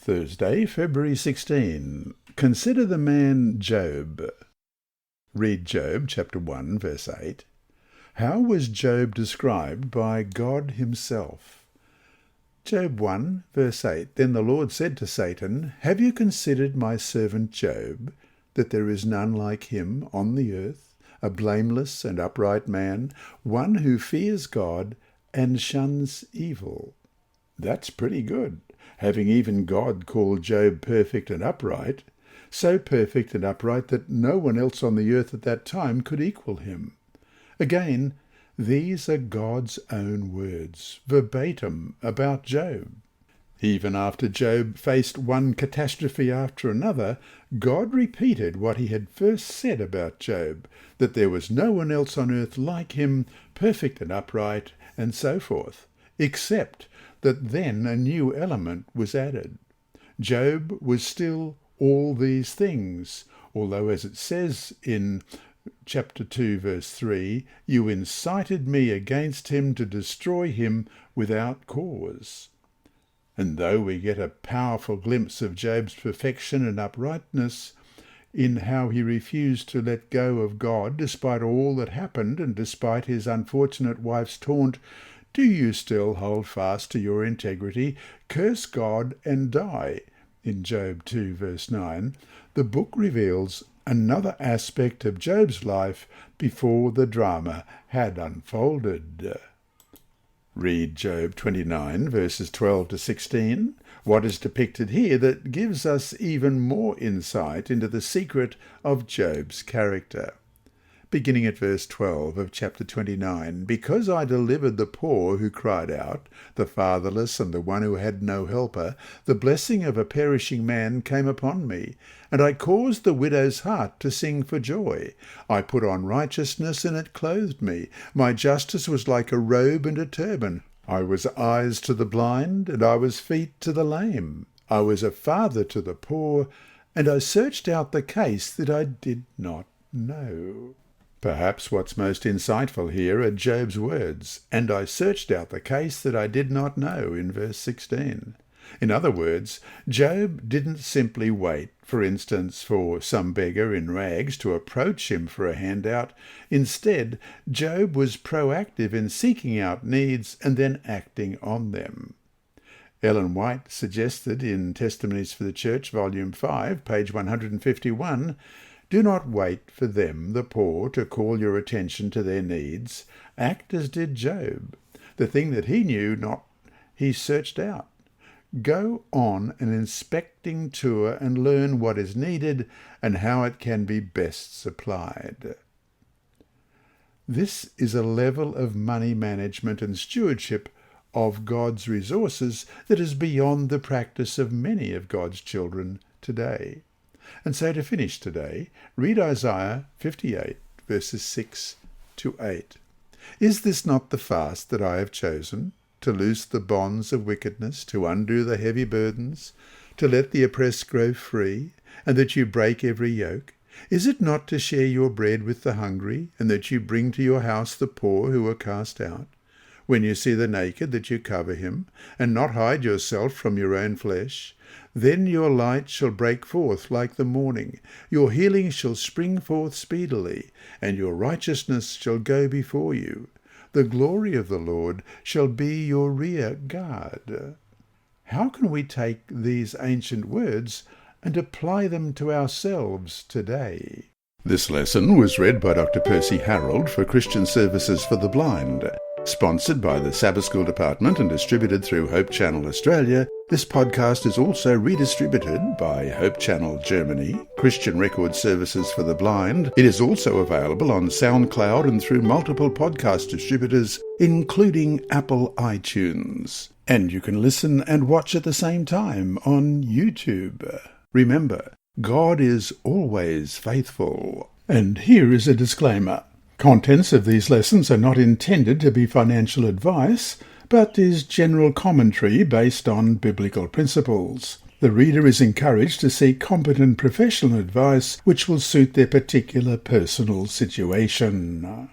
Thursday, February 16. Consider the man Job. Read Job chapter 1, verse 8. How was Job described by God himself? Job 1, verse 8. Then the Lord said to Satan, Have you considered my servant Job, that there is none like him on the earth, a blameless and upright man, one who fears God and shuns evil? That's pretty good, having even God called Job perfect and upright, so perfect and upright that no one else on the earth at that time could equal him. Again, these are God's own words, verbatim, about Job. Even after Job faced one catastrophe after another, God repeated what he had first said about Job, that there was no one else on earth like him, perfect and upright, and so forth, except that then a new element was added. Job was still all these things, although, as it says in chapter 2, verse 3, you incited me against him to destroy him without cause. And though we get a powerful glimpse of Job's perfection and uprightness in how he refused to let go of God despite all that happened and despite his unfortunate wife's taunt, do you still hold fast to your integrity? Curse God and die. In Job 2, verse 9, the book reveals another aspect of Job's life before the drama had unfolded. Read Job 29, verses 12 to 16. What is depicted here that gives us even more insight into the secret of Job's character? Beginning at verse 12 of chapter 29, Because I delivered the poor who cried out, the fatherless and the one who had no helper, the blessing of a perishing man came upon me, and I caused the widow's heart to sing for joy. I put on righteousness, and it clothed me. My justice was like a robe and a turban. I was eyes to the blind, and I was feet to the lame. I was a father to the poor, and I searched out the case that I did not know. Perhaps what's most insightful here are Job's words, and I searched out the case that I did not know, in verse 16. In other words, Job didn't simply wait, for instance, for some beggar in rags to approach him for a handout. Instead, Job was proactive in seeking out needs and then acting on them. Ellen White suggested in Testimonies for the Church, Volume 5, page 151, Do not wait for them, the poor, to call your attention to their needs. Act as did Job. The thing that he knew not, he searched out. Go on an inspecting tour and learn what is needed and how it can be best supplied. This is a level of money management and stewardship of God's resources that is beyond the practice of many of God's children today. And so to finish today, read Isaiah 58, verses 6 to 8. Is this not the fast that I have chosen? To loose the bonds of wickedness, to undo the heavy burdens, to let the oppressed go free, and that you break every yoke? Is it not to share your bread with the hungry, and that you bring to your house the poor who are cast out? When you see the naked, that you cover him, and not hide yourself from your own flesh? Then your light shall break forth like the morning, your healing shall spring forth speedily, and your righteousness shall go before you. The glory of the Lord shall be your rear guard. How can we take these ancient words and apply them to ourselves today? This lesson was read by Dr. Percy Harrold for Christian Services for the Blind. Sponsored by the Sabbath School Department and distributed through Hope Channel Australia, this podcast is also redistributed by Hope Channel Germany, Christian Record Services for the Blind. It is also available on SoundCloud and through multiple podcast distributors, including Apple iTunes. And you can listen and watch at the same time on YouTube. Remember, God is always faithful. And here is a disclaimer. Contents of these lessons are not intended to be financial advice, but is general commentary based on biblical principles. The reader is encouraged to seek competent professional advice which will suit their particular personal situation.